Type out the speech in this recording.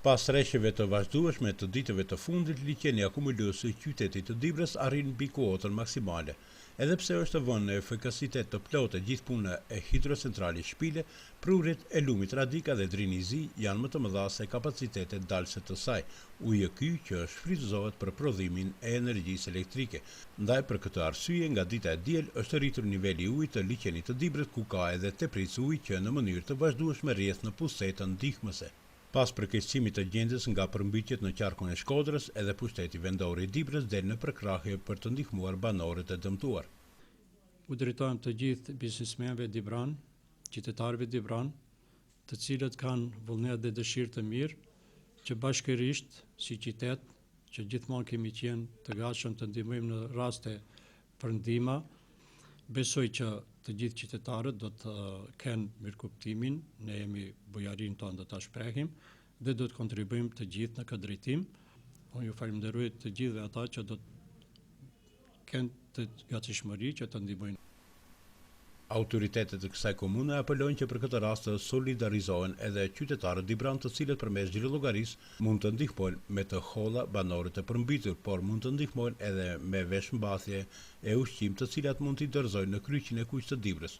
Pas rreshjeve të vazhdueshme të ditëve të fundit, liqeni akumulos i qytetit të Dibrës arrin mbi kuotën maksimale. Edhe pse është vënë në efikasitet të plotë gjithë puna e hidrocentrale Shpile, prurjet e lumit Radika dhe Drini Zi janë më të mëdha se kapacitetet dalëse të saj, uji ky që shfrytëzohet për prodhimin e energjisë elektrike. Ndaj për këtë arsye, nga dita e diel është rritur niveli i ujit të liqenit të Dibrës, ku ka edhe tepris ujë që në mënyrë të vazhdueshme rrjedh në pusetën ndihmëse. Pas përkeqësimit të gjendjes nga përmbytjet në qarkun e Shkodrës, edhe pushteti vendor i Dibrës del në përkrahje për të ndihmuar banorët e dëmtuar. U drejtojmë të gjithë biznesmenëve Dibran, qytetarëve Dibran, të cilët kanë vullnet dhe dëshirë të mirë, që bashkërisht si qytet, që gjithmonë kemi qenë të gatshëm të ndihmojmë në raste për ndihma, besoj që të gjithë qytetarët do të kenë mirëkuptimin, ne jemi bujarin tonë do ta shprehim dhe do të kontribuojmë të gjithë në këtë drejtim. Unë ju falenderoj të gjithëve ata që do të kenë të gatishmëri që të ndihmojnë. Autoritetet e kësaj komune apelojnë që për këtë rast të solidarizohen edhe qytetarët Dibran, të cilët përmes xhirolllogarisë mund të ndihmojnë me të holla banorët e përmbytur, por mund të ndihmojnë edhe me veshmbathje e ushqim, të cilat mund t'i dorëzojnë në kryqin e kuq të Dibrës.